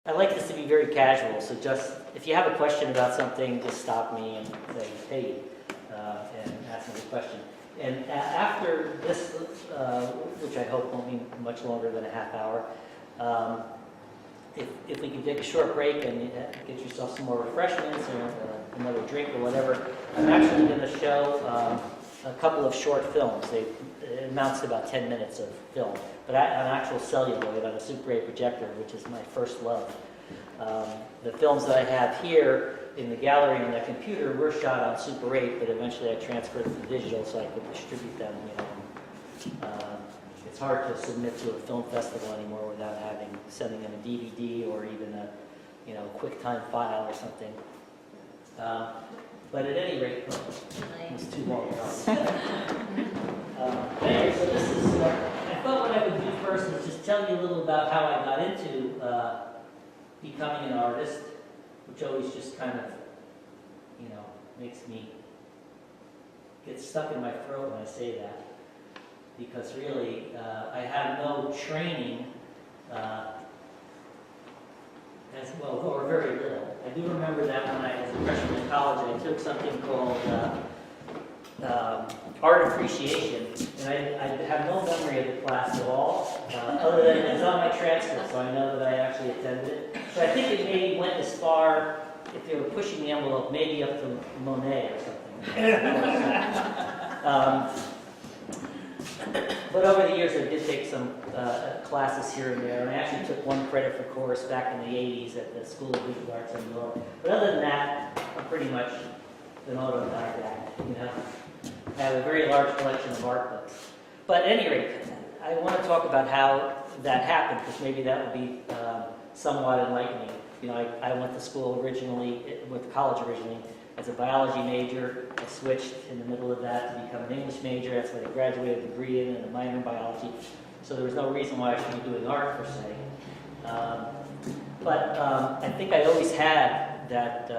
I like this to be very casual, so just, if you have a question about something, just stop me and say, hey, and ask me the question. And after this, which I hope won't be much longer than a half hour, if we can take a short break and get yourself some more refreshments or another drink or whatever, I'm actually going to show a couple of short films. It amounts to about 10 minutes of film, but on actual celluloid on a Super 8 projector, which is my first love. The films that I have here in the gallery on the computer were shot on Super 8, but eventually I transferred them to digital so I could distribute them. It's hard to submit to a film festival anymore without sending them a DVD or even a QuickTime file or something. But at any rate, it's too long. Anyway, so this is, I thought what I would do first is just tell you a little about how I got into becoming an artist, which always just kind of, makes me get stuck in my throat when I say that. Because really, I have no training as well, or very little. I do remember that when I was a freshman in college, I took something called art appreciation, and I have no memory of the class at all, other than it's on my transcript, so I know that I actually attended it. So I think it maybe went as far, if they were pushing the envelope, maybe up to Monet or something. But over the years, I did take some classes here and there, and I actually took one credit for course back in the 80s at the School of Visual Arts in New York. But other than that, I'm pretty much an autodidact, I have a very large collection of art books. But at any rate, I want to talk about how that happened, because maybe that would be somewhat enlightening. I went to school went to college originally, as a biology major. I switched in the middle of that to become an English major. That's what I graduated a degree in and a minor in biology. So there was no reason why I should be doing art, per se. But I think I always had that,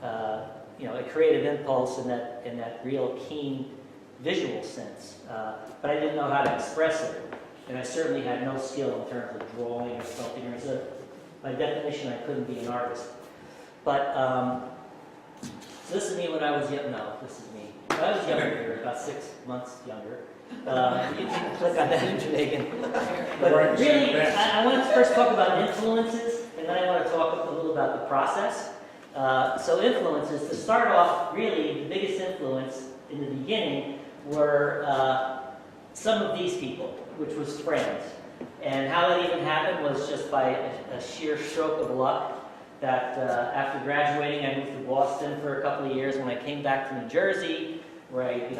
a creative impulse and that real keen visual sense. But I didn't know how to express it. And I certainly had no skill in terms of drawing or sculpting. So by definition, I couldn't be an artist. But so this is me when I was young. No, this is me. When I was younger, about 6 months younger. You can click on that, Megan. But really, I want to first talk about influences, and then I want to talk a little about the process. So influences, to start off, really, the biggest influence in the beginning were some of these people, which was friends. And how that even happened was just by a sheer stroke of luck. That after graduating, I moved to Boston for a couple of years. When I came back to New Jersey, where I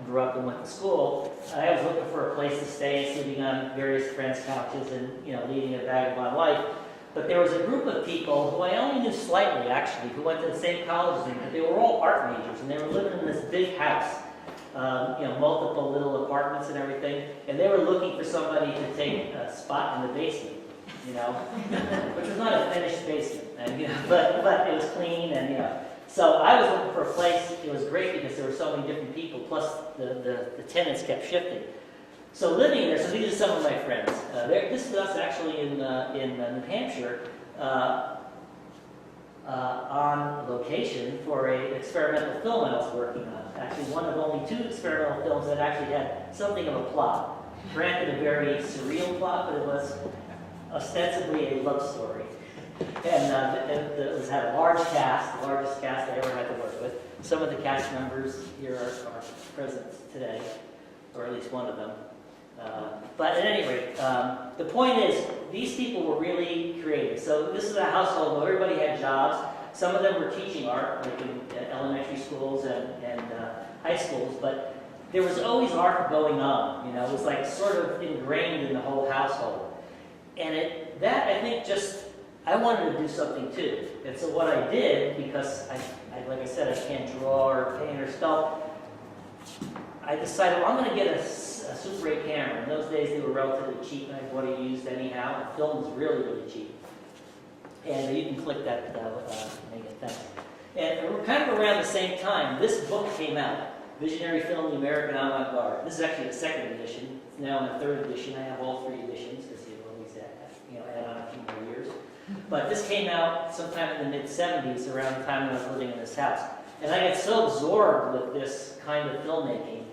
grew up and went to school, I was looking for a place to stay and sleeping on various friends' couches and leading a vagabond life. But there was a group of people who I only knew slightly, actually, who went to the same college as me, but they were all art majors, and they were living in this big house, multiple little apartments and everything, and they were looking for somebody to take a spot in the basement. Which was not a finished basement, but it was clean, and So I was looking for a place. It was great because there were so many different people. Plus, the tenants kept shifting. So living there. So these are some of my friends. This is us actually in New Hampshire on location for an experimental film I was working on. Actually, one of only 2 experimental films that actually had something of a plot. Granted, a very surreal plot, but it was ostensibly a love story. And it had a large cast, the largest cast I ever had to work with. Some of the cast members here are present today, or at least one of them. But at any rate, the point is, these people were really creative. So this is a household where everybody had jobs. Some of them were teaching art, like in elementary schools and high schools, but there was always art going on. It was like sort of ingrained in the whole household. And I think I wanted to do something too. And so what I did, because like I said, I can't draw or paint or sculpt, I decided, well, I'm going to get a Super 8 camera. In those days, they were relatively cheap, and I bought it used anyhow. The film was really, really cheap. And you can click that, Megan, thanks. And we're kind of around the same time, this book came out, Visionary Film, the American Avant-Garde. This is actually the 2nd edition. It's now in the 3rd edition. I have all 3 editions, because you always add on a few more years. But this came out sometime in the mid-70s, around the time when I was living in this house. And I got so absorbed with this kind of filmmaking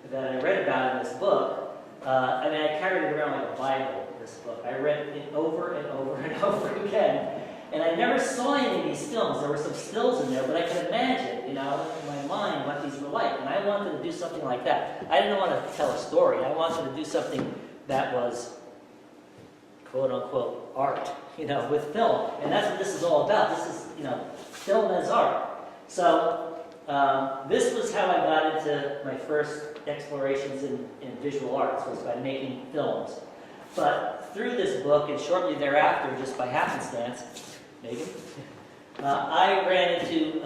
that I read about in this book. I mean, I carried it around like a Bible, this book. I read it over and over and over again. And I never saw any of these films. There were some stills in there, but I could imagine, in my mind, what these were like. And I wanted to do something like that. I didn't want to tell a story. I wanted to do something that was, quote unquote, art, with film. And that's what this is all about. This is, film as art. So this was how I got into my first explorations in visual arts, was by making films. But through this book, and shortly thereafter, just by happenstance, Megan, I ran into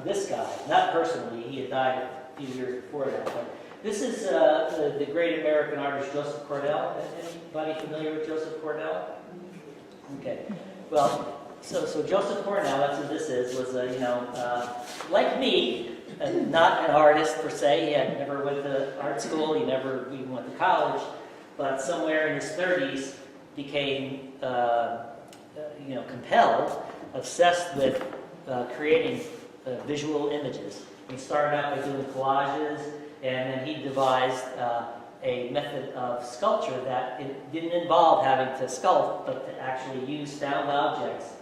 this guy. Not personally, he had died a few years before that. But this is the great American artist Joseph Cornell. Anybody familiar with Joseph Cornell? Okay. Well, so Joseph Cornell, that's who this is, was like me, not an artist per se. He had never went to art school. He never even went to college. But somewhere in his 30s became, compelled, obsessed with creating visual images. He started out by doing collages, and then he devised a method of sculpture that it didn't involve having to sculpt, but to actually use found objects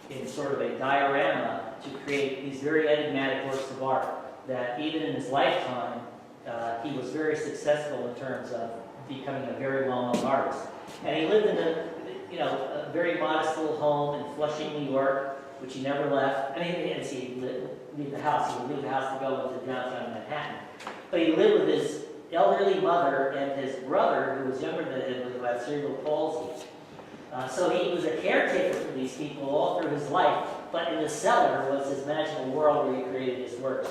in sort of a diorama to create these very enigmatic works of art that even in his lifetime, he was very successful in terms of becoming a very well-known artist. And he lived in a very modest little home in Flushing, New York, which he never left. I mean, he didn't leave the house. He would leave the house to go into downtown Manhattan. But he lived with his elderly mother and his brother, who was younger than him, who had cerebral palsy. So he was a caretaker for these people all through his life, but in the cellar was his magical world where he created his works.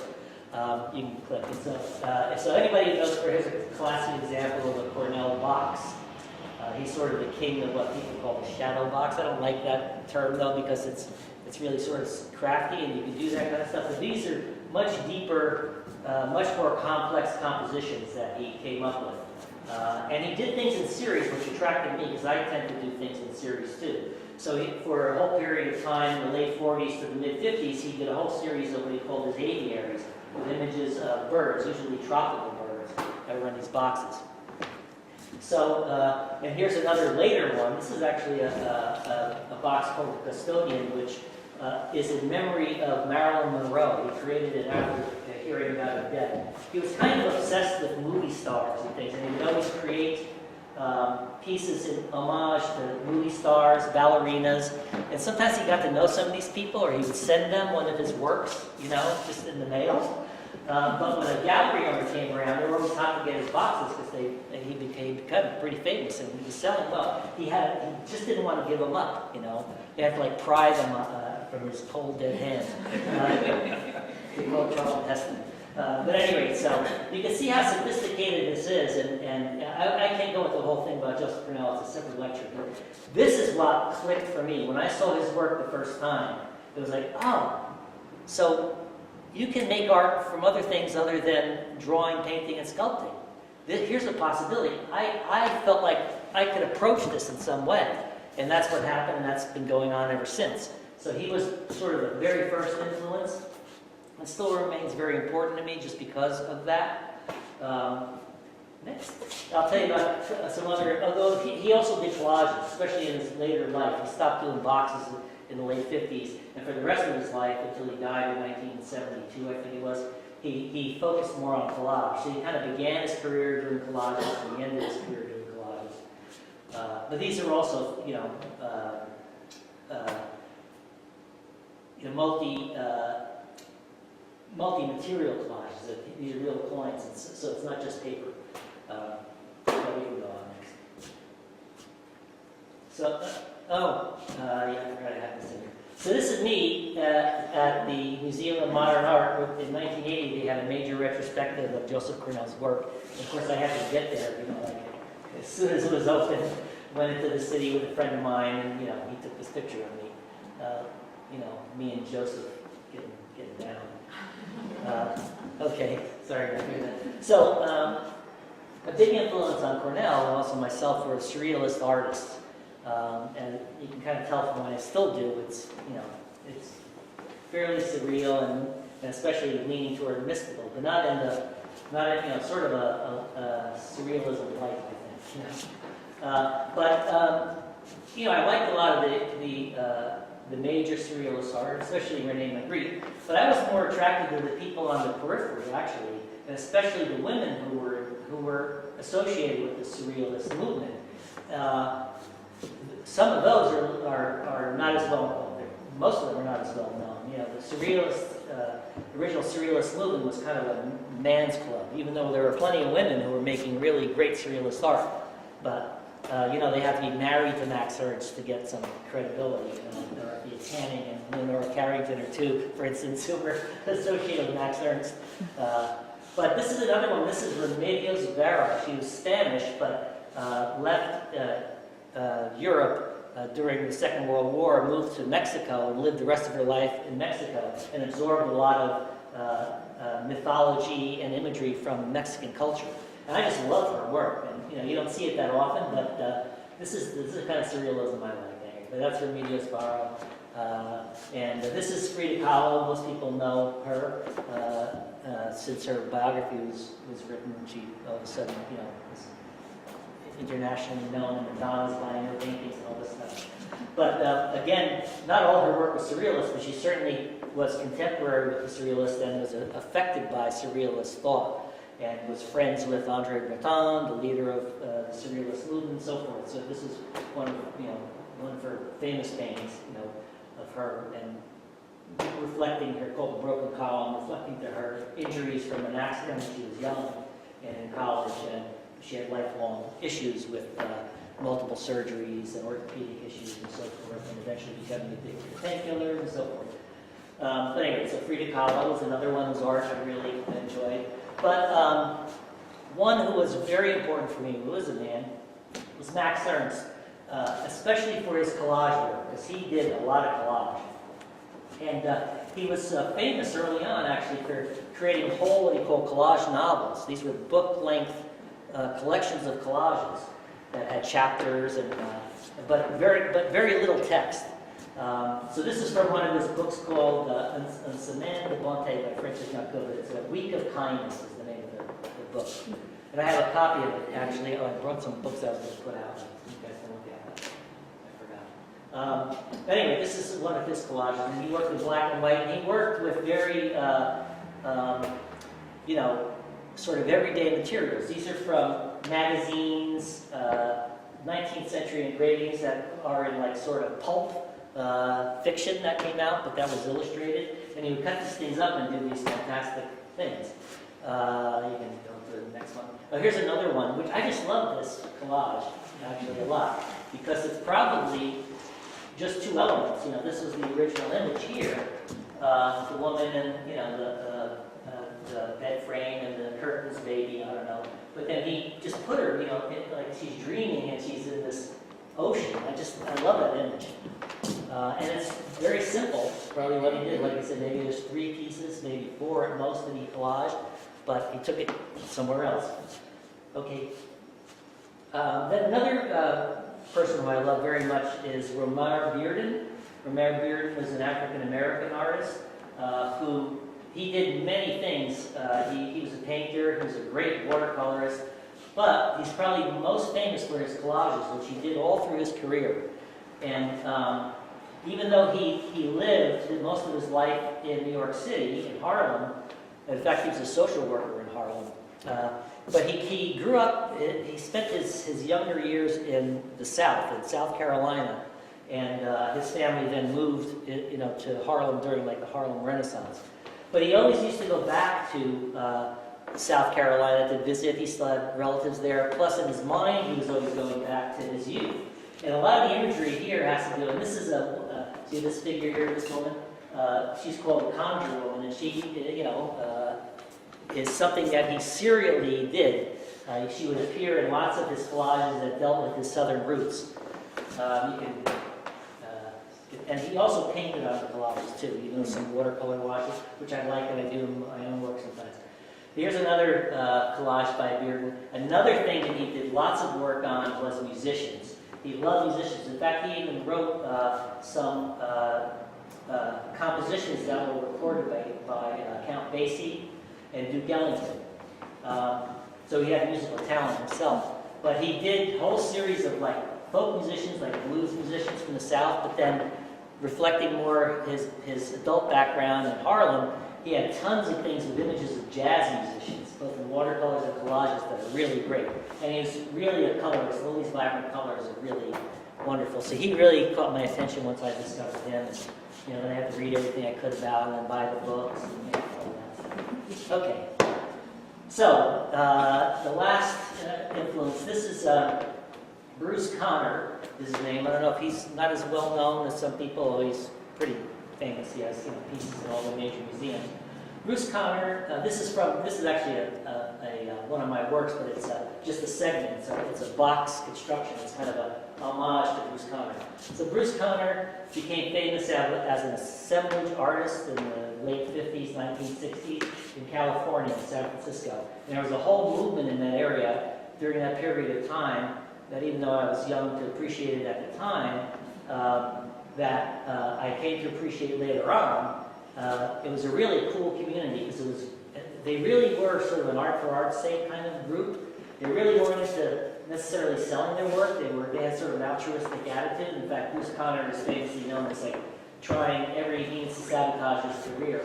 You can click. So anybody who knows, here's a classic example of a Cornell box. He's sort of the king of what people call the shadow box. I don't like that term though, because it's really sort of crafty and you can do that kind of stuff. But these are much deeper, much more complex compositions that he came up with. And he did things in series, which attracted me because I tend to do things in series too. So for a whole period of time, in the late 40s to the mid 50s, he did a whole series of what he called his aviaries, with images of birds, usually tropical birds, that were in these boxes. So, and here's another later one. This is actually a box called The Custodian, which is in memory of Marilyn Monroe. He created it after hearing about her death. He was kind of obsessed with movie stars and things, and he would always create pieces in homage to movie stars, ballerinas, and sometimes he got to know some of these people, or he would send them one of his works, just in the mail. But when a gallery owner came around, they were always hot to get his boxes because he became kind of pretty famous and he was selling well. He just didn't want to give them up, He had to pry them from his cold dead hands. They called Charles Heston. But anyway, so you can see how sophisticated this is, and I can't go into the whole thing about Joseph Cornell. It's a separate lecture. But this is what clicked for me when I saw his work the first time. It was like, oh, so you can make art from other things other than drawing, painting, and sculpting. Here's a possibility. I felt like I could approach this in some way, and that's what happened, and that's been going on ever since. So he was sort of the very first influence, and still remains very important to me just because of that. Next, I'll tell you about some other, although he also did collages, especially in his later life. He stopped doing boxes in the late 50s, and for the rest of his life, until he died in 1972, I think it was, he focused more on collage. So he kind of began his career doing collages, and he ended his career doing collages. But these are also, multi-material collages. These are real coins, and so it's not just paper. So we can go on next. So, I forgot I had this in here. So this is me at the Museum of Modern Art. In 1980, they had a major retrospective of Joseph Cornell's work. And of course, I had to get there, as soon as it was open. Went into the city with a friend of mine, and he took this picture of me. Me and Joseph getting down. Okay, sorry to hear that. So, a big influence on Cornell, and also myself, were surrealist artists. And you can kind of tell from what I still do, it's, it's fairly surreal and especially leaning toward mystical, but not in sort of a surrealism light, I think. I liked a lot of the major surrealist art, especially Rene Magritte. But I was more attracted to the people on the periphery, actually, and especially the women who were associated with the surrealist movement. Some of those are not as well known. Most of them are not as well known. The original surrealist movement was kind of a man's club, even though there were plenty of women who were making really great surrealist art. But they have to be married to Max Ernst to get some credibility. Dorothea Tanning and Leonora Carrington are two, for instance, who were associated with Max Ernst. But this is another one. This is Remedios Vera. She was Spanish, but left Europe during the Second World War, moved to Mexico, and lived the rest of her life in Mexico, and absorbed a lot of mythology and imagery from Mexican culture. And I just love her work. And you don't see it that often, but this is the kind of surrealism I like. But that's Remedios Vara. And this is Frida Kahlo. Most people know her since her biography was written. She all of a sudden, was internationally known, and Madonna's buying her paintings and all this stuff. But again, not all her work was surrealist, but she certainly was contemporary with the surrealists and was affected by surrealist thought, and was friends with André Breton, the leader of the surrealist movement, and so forth. So this is one of her famous paintings, of her, and reflecting her called the Broken Column, reflecting to her injuries from an accident when she was young and in college, and she had lifelong issues with multiple surgeries and orthopedic issues and so forth, and eventually becoming addicted to painkillers and so forth. But anyway, so Frida Kahlo was another one whose art I really enjoyed. But one who was very important for me, who was a man, was Max Ernst, especially for his collage work, because he did a lot of collage. And he was famous early on, actually, for creating whole, what he called collage novels. These were book-length collections of collages that had chapters, but very little text. So this is from one of his books called Un Semaine de Bonté by Francis Jacob. It's A Week of Kindness is the name of the book. And I have a copy of it, actually. Oh, I brought some books I was going to put out. You guys can look at it. I forgot. But anyway, this is one of his collages. And he worked in black and white. And he worked with very, sort of everyday materials. These are from magazines, 19th century engravings that are in like sort of pulp fiction that came out, but that was illustrated. And he would cut these things up and do these fantastic things. You can go to the next one. Oh, here's another one, which I just love this collage, actually, a lot, because it's probably just two elements. This is the original image here, the woman and, the bed frame and the curtains, baby, I don't know. But then he just put her, like she's dreaming and she's in this ocean. I love that image. And it's very simple, probably what he did. Like I said, maybe there's 3 pieces, maybe 4 at most that he collaged, but he took it somewhere else. Okay. Then another person who I love very much is Romare Bearden. Romare Bearden was an African-American artist who he did many things. He was a painter, he was a great watercolorist, but he's probably most famous for his collages, which he did all through his career. And even though he lived most of his life in New York City, in Harlem, in fact, he was a social worker in Harlem, but he grew up, he spent his younger years in the South, in South Carolina, and his family then moved to Harlem during like the Harlem Renaissance. But he always used to go back to South Carolina to visit. He still had relatives there. Plus, in his mind, he was always going back to his youth. And a lot of the imagery here has to do, and this is see this figure here, this woman? She's called the Conjure Woman, and she, is something that he serially did. She would appear in lots of his collages that dealt with his southern roots. And he also painted on the collages too, some watercolor washes, which I like, and I do in my own work sometimes. Here's another collage by Bearden. Another thing that he did lots of work on was musicians. He loved musicians. In fact, he even wrote some compositions that were recorded by Count Basie and Duke Ellington. So he had musical talent himself. But he did a whole series of like folk musicians, like blues musicians from the South, but then reflecting more his adult background in Harlem, he had tons of things with images of jazz musicians, both in watercolors and collages that are really great. And he was really a colorist. All these vibrant colors are really wonderful. So he really caught my attention once I discovered him. And, you know, then I had to read everything I could about him and buy the books and you know, all that stuff. Okay. So, the last influence, this is Bruce Conner, is his name. I don't know if he's not as well known as some people, although he's pretty famous. He has pieces in all the major museums. Bruce Conner, this is actually one of my works, but it's just a segment. It's a box construction. It's kind of a homage to Bruce Conner. So Bruce Conner became famous as an assemblage artist in the late 50s, 1960s in California, in San Francisco. And there was a whole movement in that area during that period of time that even though I was young to appreciate it at the time, that I came to appreciate later on. It was a really cool community because they really were sort of an art for art's sake kind of group. They really weren't into necessarily selling their work. They had sort of an altruistic attitude. In fact, Bruce Conner is famously known as like trying every means to sabotage his career.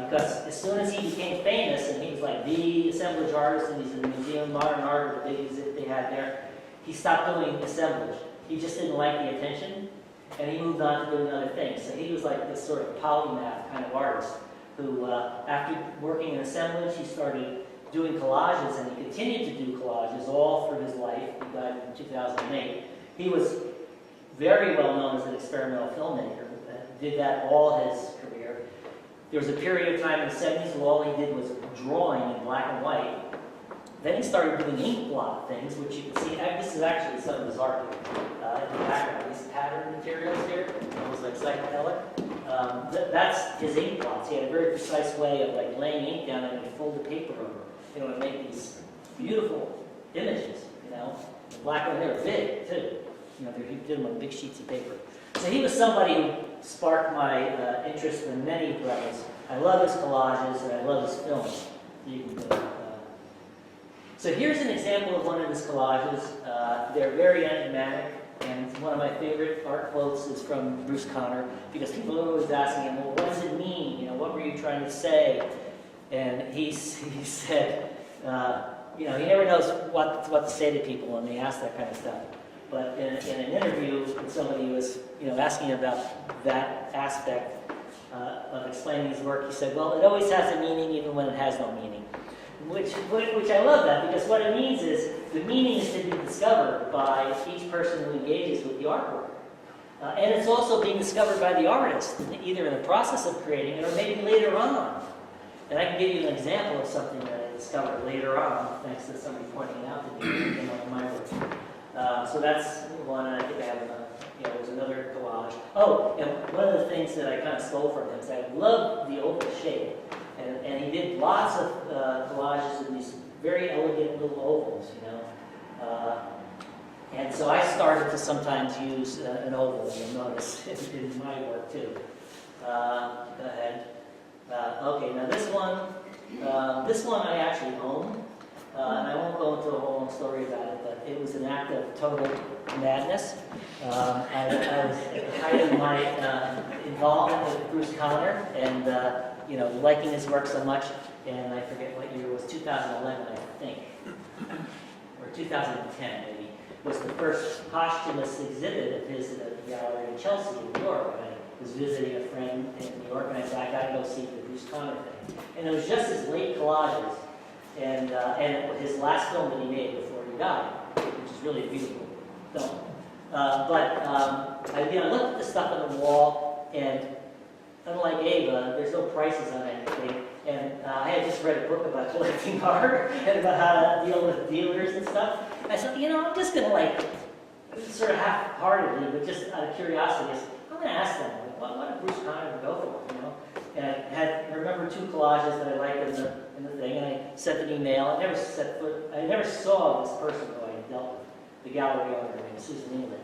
Because as soon as he became famous and he was like the assemblage artist and he's in the Museum of Modern Art or the big exhibit they had there, he stopped doing assemblage. He just didn't like the attention and he moved on to doing other things. So he was like this sort of polymath kind of artist who, after working in assemblage, he started doing collages, and he continued to do collages all through his life. He died in 2008. He was very well known as an experimental filmmaker. Did that all his career. There was a period of time in the 70s where all he did was drawing in black and white. Then he started doing ink blot things, which you can see. This is actually some of his art in the background. These pattern materials here, almost like psychedelic. That's his ink blots. He had a very precise way of like laying ink down and he'd fold the paper over. You know, and make these beautiful images. You know, the black and white, they were big too. You know, he did them on big sheets of paper. So he was somebody who sparked my interest in many levels. I love his collages and I love his films. You can go. So here's an example of one of his collages. They're very enigmatic, and one of my favorite art quotes is from Bruce Conner, because people are always asking him, well, what does it mean? You know, what were you trying to say? And he said, you know, he never knows what to say to people when they ask that kind of stuff. But in an interview with somebody who was, you know, asking about that aspect of explaining his work, he said, well, it always has a meaning even when it has no meaning. Which I love that, because what it means is the meaning is to be discovered by each person who engages with the artwork. And it's also being discovered by the artist, either in the process of creating it or maybe later on. And I can give you an example of something that I discovered later on, thanks to somebody pointing it out to me in my work. So that's one, and I think I have there's another collage. Oh, and one of the things that I kind of stole from him is I love the oval shape. And he did lots of collages in these very elegant little ovals, you know. And so I started to sometimes use an oval, you'll notice, in my work too. Go ahead. Okay, now this one I actually own. And I won't go into a whole long story about it, but it was an act of total madness. I was at the height of my involvement with Bruce Conner, and you know, liking his work so much, and I forget what year it was, 2011, I think, or 2010 maybe, was the first posthumous exhibit of his at the gallery in Chelsea, in New York. And I was visiting a friend in New York, and I said, I got to go see the Bruce Conner thing. And it was just his late collages, and his last film that he made before he died, which is really a beautiful film. I looked at the stuff on the wall, and unlike AVA, there's no prices on anything. And I had just read a book about collecting art and about how to deal with dealers and stuff. And I said, you know, I'm just going to like, sort of half-heartedly, but just out of curiosity, I'm going to ask them, like, what did Bruce Conner go for, you know? And I remember two collages that I liked in the thing, and I sent an email. I never saw this person who I dealt with. the gallery owner named Susan England.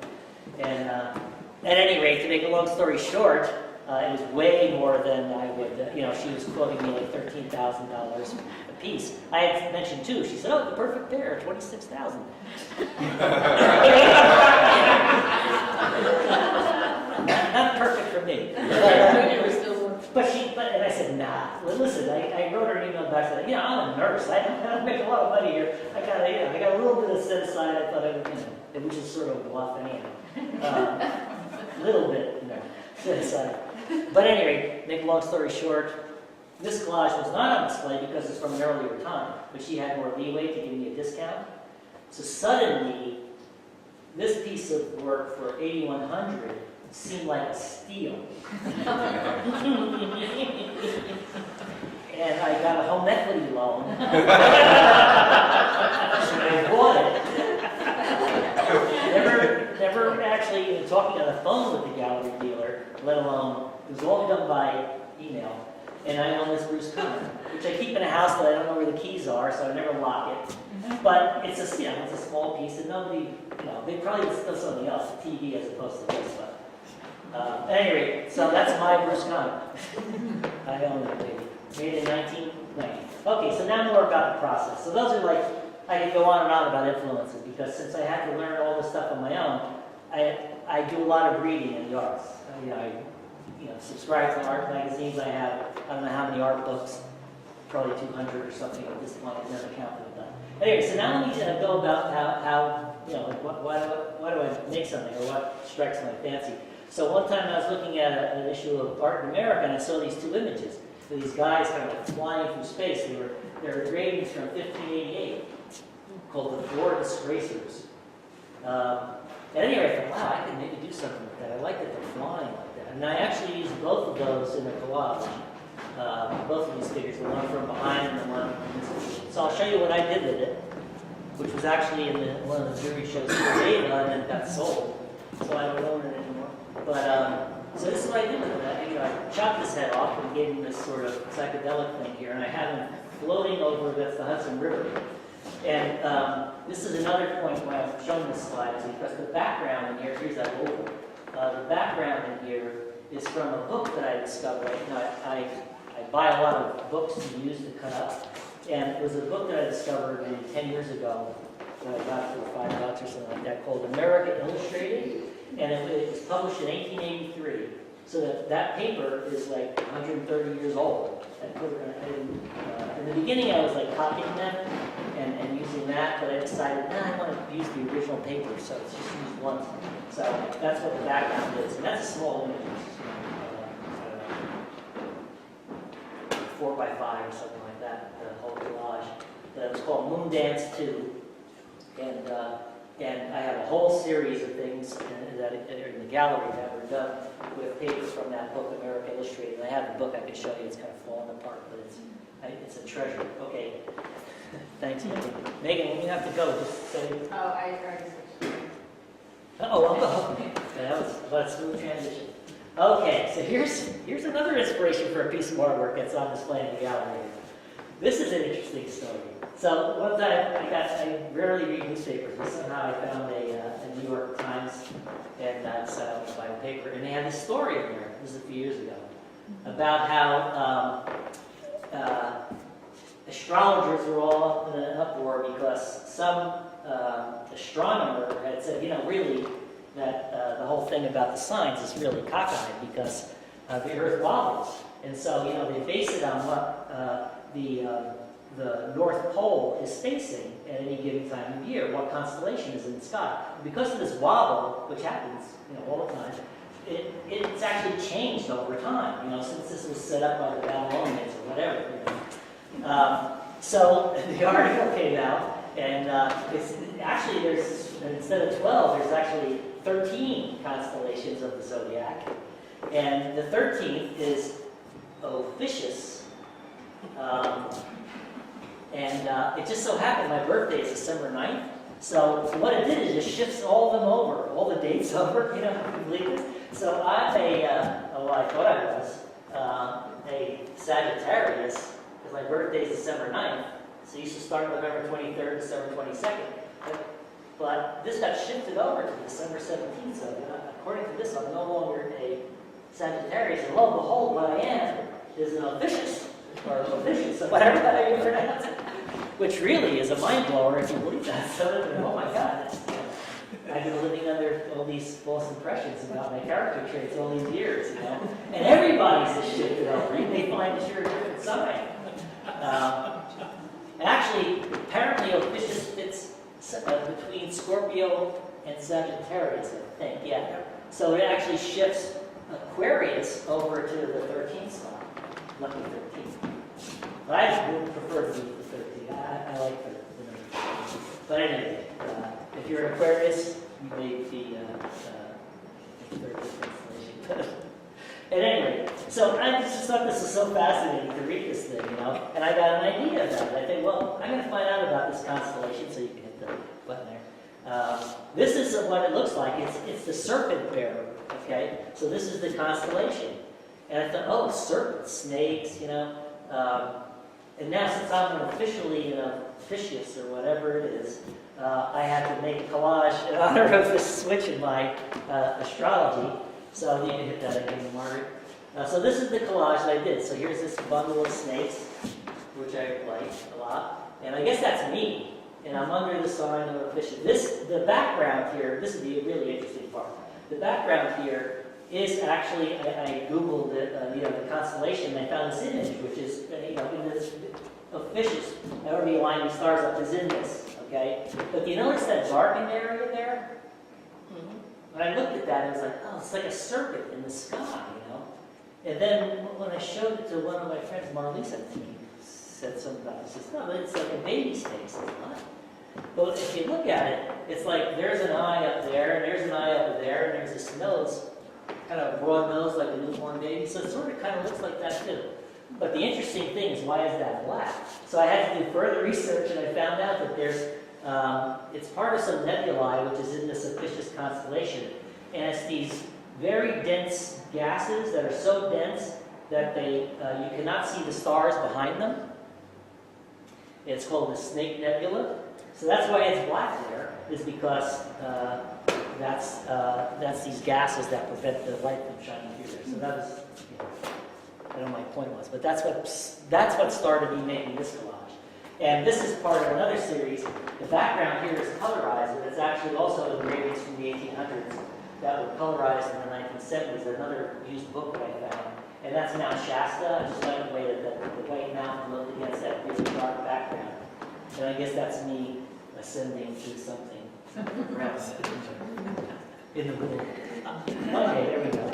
And at any rate, to make a long story short, it was way more than I would, she was quoting me like $13,000 a piece. I had mentioned too, she said, oh, the perfect pair, $26,000. Not perfect for me. But and I said, nah. Well, listen, I wrote her an email back saying, I'm a nurse. I don't make a lot of money here. I got a little bit of set aside. I thought I would, it was just sort of bluff anyhow. Little bit, set aside. But anyway, make a long story short, this collage was not on display because it's from an earlier time, but she had more leeway to give me a discount. So suddenly, this piece of work for $8,100 seemed like a steal. And I got a home equity loan. And I bought it. Never actually even talking on the phone with the gallery dealer, let alone, it was all done by email. And I own this Bruce Conner, which I keep in a house, but I don't know where the keys are, so I never lock it. But it's a small piece, and nobody, they probably still something else, a TV as opposed to this. But at any rate, so that's my Bruce Conner. I own that baby. Made in 1990. Okay, so now more about the process. So those are like, I could go on and on about influences, because since I had to learn all this stuff on my own, I do a lot of reading in the arts. I subscribe to art magazines. I don't know how many art books, probably 200 or something at this point. I've never counted them. Anyway, so now let me go about how why do I make something, or what strikes my fancy. So one time I was looking at an issue of Art in America, and I saw these two images. These guys kind of like flying through space. They were engravings from 1588 called the Four Disgracers. At any rate, I thought, wow, I could maybe do something with that. I like that they're flying like that. And I actually used both of those in the collage. Both of these figures, the one from behind and the one from this. So I'll show you what I did with it, which was actually in one of the jury shows for AVA, and then it got sold. So I don't own it anymore. But so this is what I did with it. I chopped his head off and gave him this sort of psychedelic thing here, and I have him floating over the Hudson River. And this is another point why I'm showing this slide, is because the background in here, here's that oval. The background in here is from a book that I discovered. I buy a lot of books to use to cut up. And it was a book that I discovered maybe 10 years ago that I got for $5 or something like that, called America Illustrated. And it was published in 1883. So that paper is like 130 years old. In the beginning, I was like copying them and using that, but I decided, I want to use the original paper, so it's just used once. So that's what the background is. And that's a small image. I don't know, 4 by 5 or something like that, the whole collage. It was called Moon Dance 2. And I have a whole series of things that are in the gallery that were done with papers from that book, America Illustrated. And I have the book I can show you. It's kind of falling apart, but it's a treasure. Okay. Thanks, Megan. Megan, when you have to go, just say. Oh, I already switched. Oh, I'll go. That was a smooth transition. Okay, so here's another inspiration for a piece of artwork that's on display in the gallery. This is an interesting story. So one time I rarely read newspapers, but somehow I found a New York Times, and so I was buying paper, and they had this story in there. This is a few years ago, about how astrologers were all up in an uproar because some astronomer had said, really, that the whole thing about the signs is really cockeyed because the Earth wobbles, and so they base it on what the North Pole is facing at any given time of year, what constellation is in the sky. And because of this wobble, which happens all the time, it's actually changed over time, since this was set up by the Babylonians or whatever. So the article came out, and it's actually instead of 12, there's actually 13 constellations of the zodiac, and the 13th is Ophiuchus. It just so happened my birthday is December 9th. So what it did is just shifts all of them over, all the dates over, completely. So I'm I thought I was, a Sagittarius, because my birthday is December 9th. So you should start November 23rd, December 22nd. But But this got shifted over to December 17th, so according to this, I'm no longer a Sagittarius, and lo and behold, what I am is an officius, or officius, or whatever that you pronounce it, which really is a mind blower if you believe that. So, oh my God, I've been living under all these false impressions about my character traits all these years, you know, and everybody's just shifted over. They find that you're a different sign. Actually, apparently, officius fits between Scorpio and Sagittarius, I think, yeah. So it actually shifts Aquarius over to the 13th spot, lucky 13th. But I would prefer to be the 13th. I like the number 13. But anyway, if you're an Aquarius, you may be 13th constellation. At any rate, so I just thought this was so fascinating to read this thing, you know, and I got an idea about it. I think, well, I'm going to find out about this constellation, so you can hit the button there. This is what it looks like. It's the serpent bearer, okay? So this is the constellation. And I thought, oh, serpents, snakes, you know. And now since I'm officially officius or whatever it is, I had to make a collage in honor of this switch in my astrology. So you can hit that again, Margaret. So this is the collage that I did. So here's this bundle of snakes, which I like a lot. And I guess that's me. And I'm under the sign of officius. The background here, this is the really interesting part. The background here is actually, I Googled it, the constellation, and I found this image, which is, in this officius, however you line these stars up, is in this, okay? But do you notice that darkened area there? When I looked at that, I was like, oh, it's like a serpent in the sky, you know? And then when I showed it to one of my friends, Marlise, I think he said something about this. He said, no, it's like a baby snake. I said, what? But if you look at it, it's like there's an eye up there, and there's an eye up there, and there's this nose, kind of a broad nose like a newborn baby. So it sort of kind of looks like that too. But the interesting thing is, why is that black? So I had to do further research, and I found out that there's it's part of some nebulae, which is in this officius constellation, and it's these very dense gases that are so dense that you cannot see the stars behind them. It's called the Snake Nebula. So that's why it's black there, is because that's these gases that prevent the light from shining through there. So that was, I don't know what my point was, but that's what started me making this collage. And this is part of another series. The background here is colorized, and it's actually also engravings from the 1800s that were colorized in the 1970s. Another used book that I found. And that's Mount Shasta. I just like the way that the white mountain looked against that really dark background. And I guess that's me ascending to something else in the middle. Okay, there we go.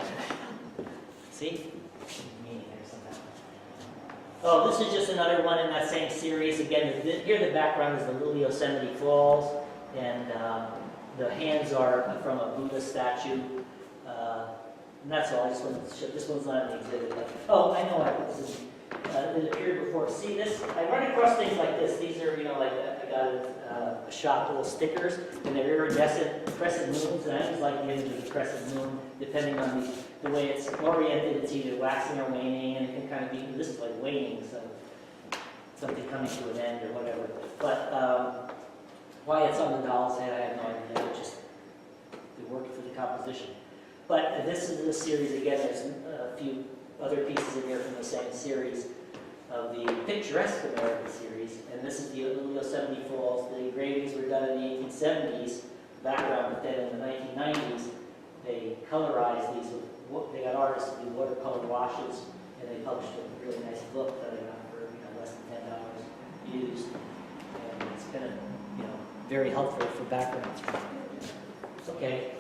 See? Oh, this is just another one in that same series. Again, here the background is the Little Yosemite Falls, and the hands are from a Buddha statue. And that's all. I just wanted to show. This one's not in the exhibit. But, oh, I know what this is. It appeared before. See this? I run across things like this. These are, like I got a shop, little stickers, and they're iridescent crescent moons. And I always like the image of the crescent moon, depending on the way it's oriented. It's either waxing or waning, and it can kind of be. This is like waning, so something coming to an end or whatever. But why it's on the doll's head, I have no idea. It just it worked for the composition. But this is the series again. There's a few other pieces in here from the same series of the Picturesque American series, and this is the Little Yosemite Falls. The engravings were done in the 1870s background, but then in the 1990s they colorized these with, they got artists to do watercolor washes, and they published a really nice book that I got for less than $10 used, and it's been very helpful for backgrounds. Okay.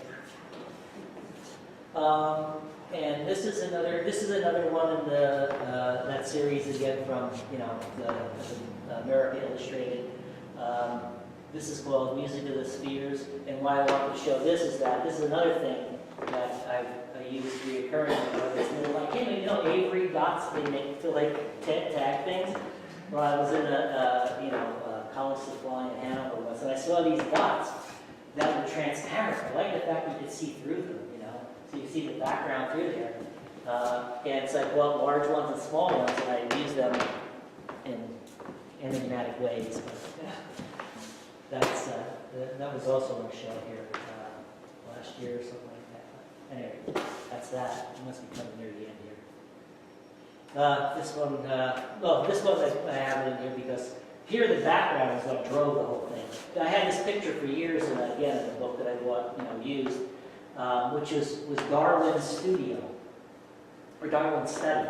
And this is another one in that series again from the America Illustrated. This is called Music of the Spheres, and why I wanted to show this is that this is another thing that I use reoccurring. This little, Avery dots they make to tag things. Well, I was in a college supply in Hanover once, and I saw these dots that were transparent. I like the fact you could see through them. So you see the background through there. And it's like, well, large ones and small ones, and I use them in enigmatic ways. that's, that was also on a show here last year or something like that. But anyway, that's that. It must be coming near the end here. This one, well, this one I have in here because here the background is what drove the whole thing. I had this picture for years, and again, in the book that I bought, used, which was Darwin's studio, or Darwin's study.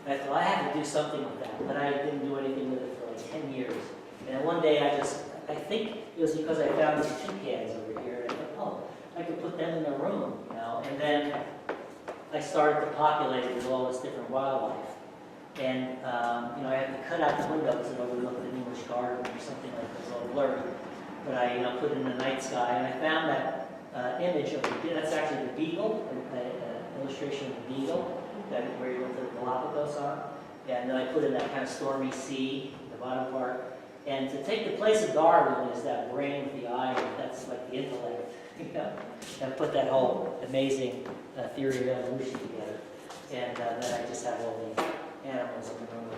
And I thought I had to do something with that, but I didn't do anything with it for like 10 years. And then one day I think it was because I found these toucans over here, and I thought, oh, I could put them in a room, And then I started to populate it with all this different wildlife. And, I had to cut out the windows that overlooked an English garden or something like this, all blurry. But I, put in the night sky, and I found that image of that's actually the beagle, an illustration of the beagle, where you went to the Galapagos on. And then I put in that kind of stormy sea, the bottom part. And to take the place of Darwin is that brain with the eye, that's like the intellect, And put that whole amazing theory of evolution together. And then I just have all the animals in the room.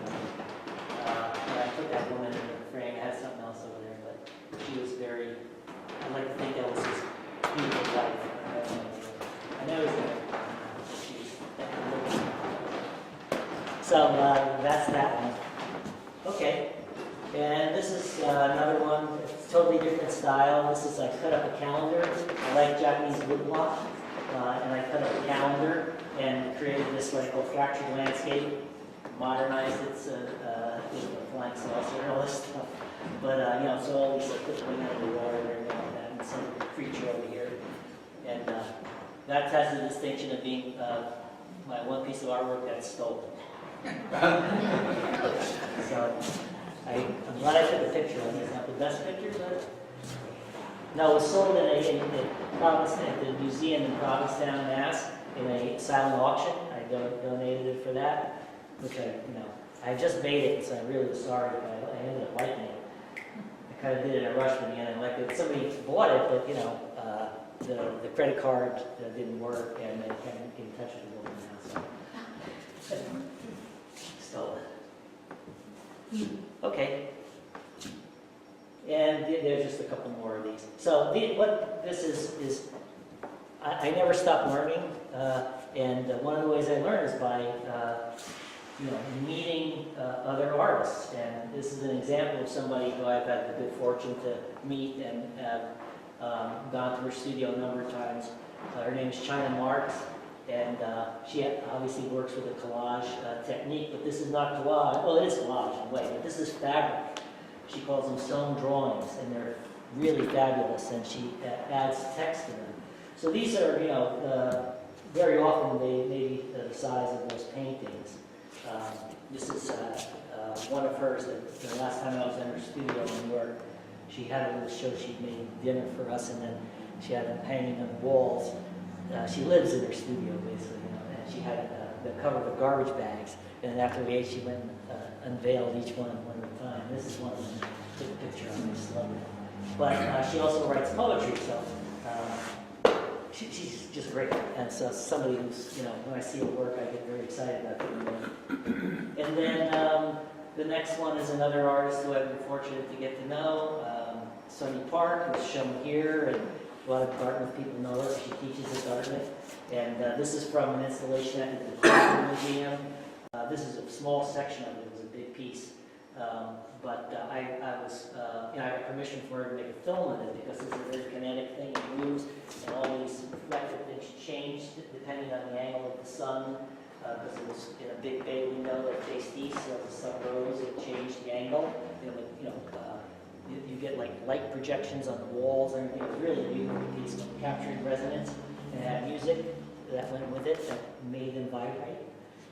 And I put that woman in the frame. I had something else over there, but she was very, I like to think that was his beautiful life. I know he's there. So that's that one. Okay. And this is another one. It's totally different style. This is I cut up a calendar. I like Japanese woodblock. And I cut up a calendar and created this what I call fractured landscape. Modernized its flying saucer and all this stuff. But so all these put the wing out of the water and everything like that, and some creature over here. And that has the distinction of being my one piece of artwork that's stolen. So I'm glad I took a picture of it. It's not the best picture, but no, it was sold in Provincetown, at the museum in Provincetown, Mass, in a silent auction. I donated it for that. Which I just made it, so I really was sorry, but I ended up liking it. I kind of did it in a rush in the end. I liked it. Somebody bought it, but the credit card didn't work, and they can't get in touch with the woman now. So stole it. Okay. And there's just a couple more of these. So what this is I never stop learning, and one of the ways I learn is by meeting other artists. And this is an example of somebody who I've had the good fortune to meet and have gone to her studio a number of times. Her name is China Marks, and she obviously works with a collage technique, but this is not collage. Well, it is collage in a way, but this is fabric. She calls them stone drawings, and they're really fabulous, and she adds text to them. So these are, very often they may be the size of those paintings. This is one of hers that the last time I was in her studio in New York, she had a little show. She made dinner for us, and then she had them hanging on the walls. She lives in her studio, basically, and she had the cover of the garbage bags, and then after we ate, she went and unveiled each one at a time. This is one of them. Took a picture of. I just love it. But she also writes poetry, so she's just great. And so somebody who's, when I see her work, I get very excited about it. And then the next one is another artist who I've been fortunate to get to know, Sonny Park, who's shown here, and a lot of Dartmouth people know her. She teaches at Dartmouth. And this is from an installation at the Department Museum. This is a small section of it. It was a big piece. But I got permission for her to make a film of it because it's a very kinetic thing. It moves, and all these reflective things change depending on the angle of the sun. Because it was in a big bay window that faced east, so as the sun rose, it changed the angle. You get like light projections on the walls and everything. It was really a beautiful piece, capturing resonance, and it had music that went with it that made them vibrate.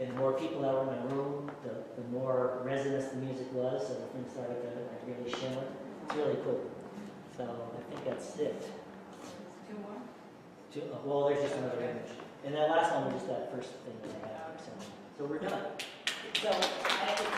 And the more people that were in the room, the more resonance the music was, so the thing started to really shimmer. It's really cool. So I think that's it. Two more? Well, there's just another image. And that last one was just that first thing that I had. So we're done. So I think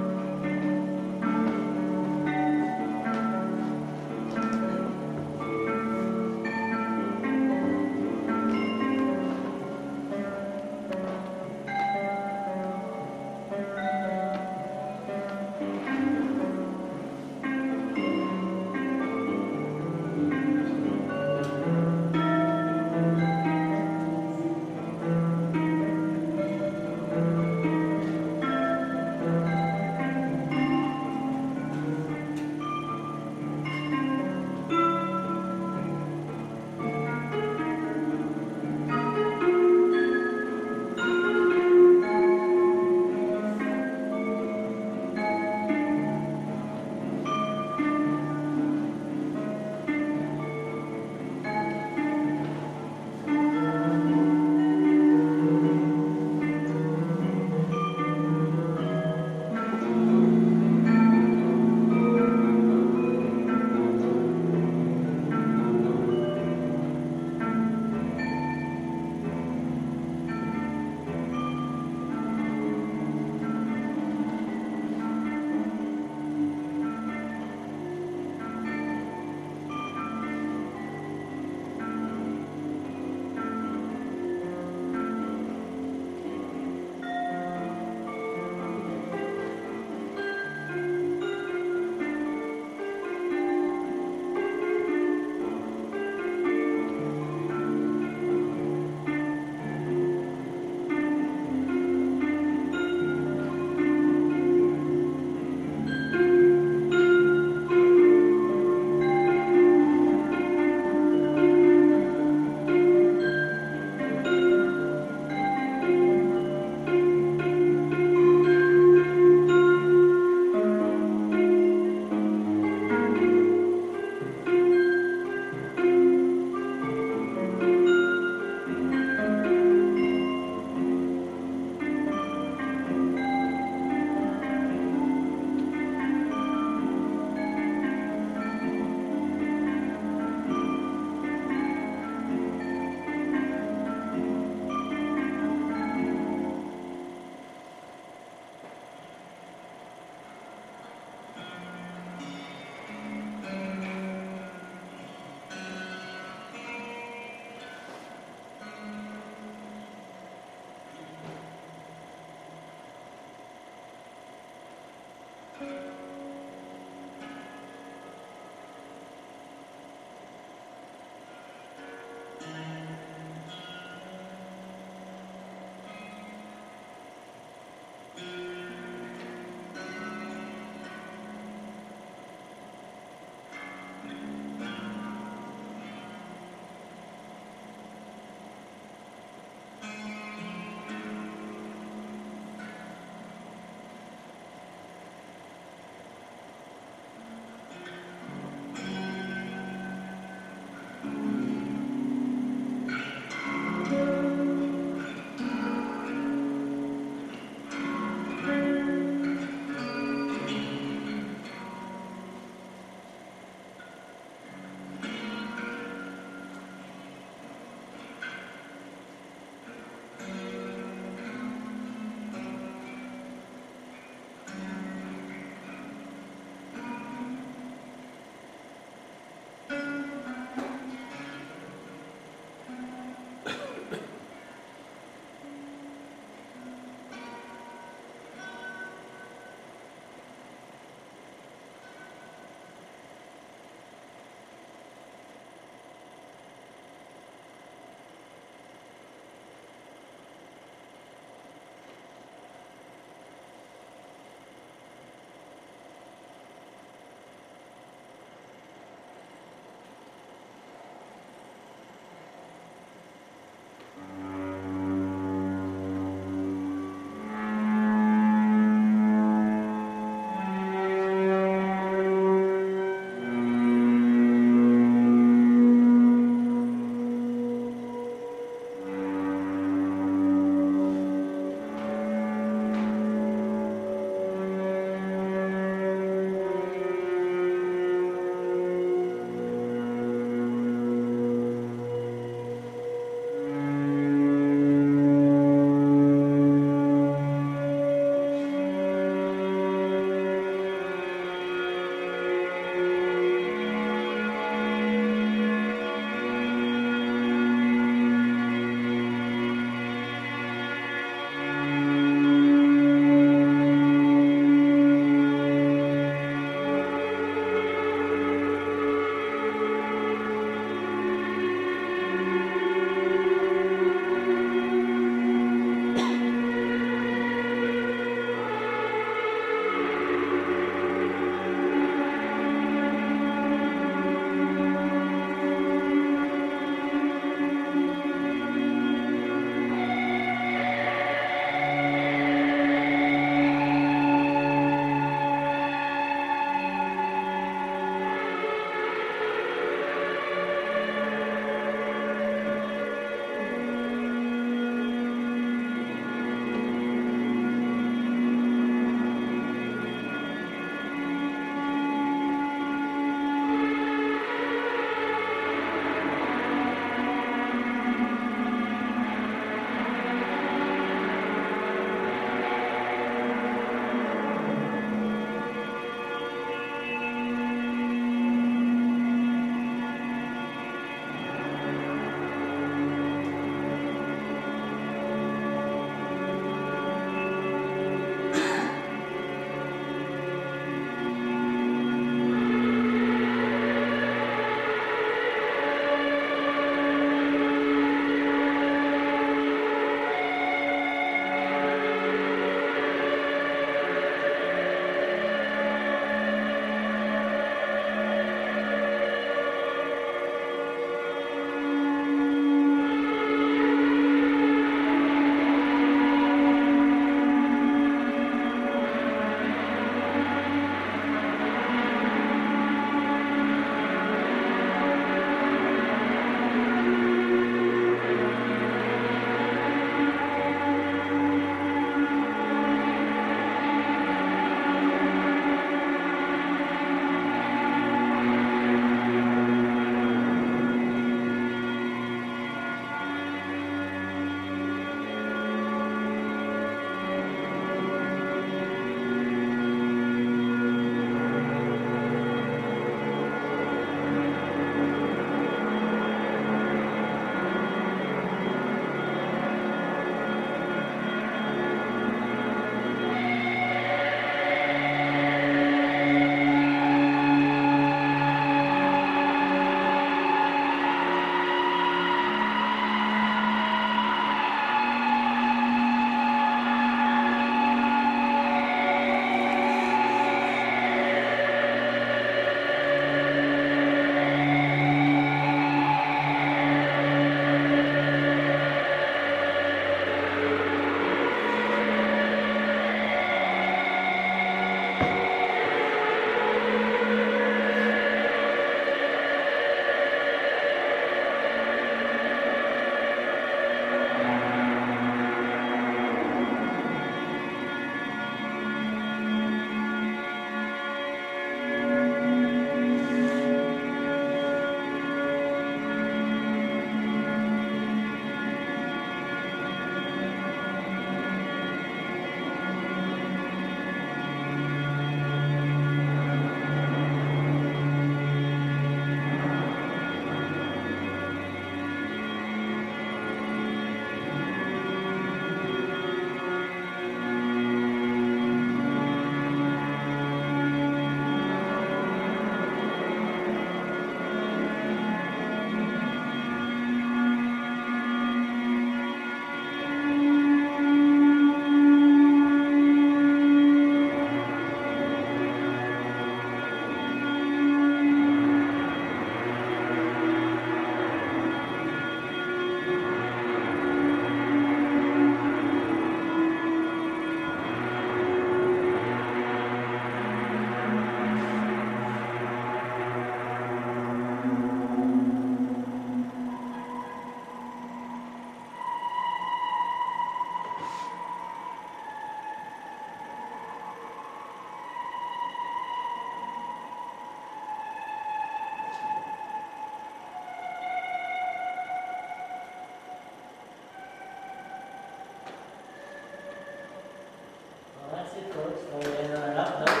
So we end on an up note.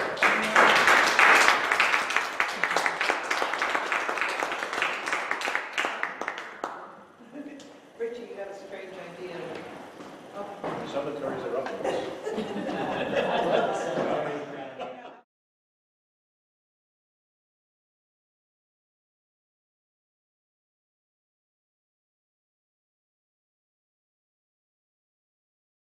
Richie, you have a strange idea. Cemeteries are up.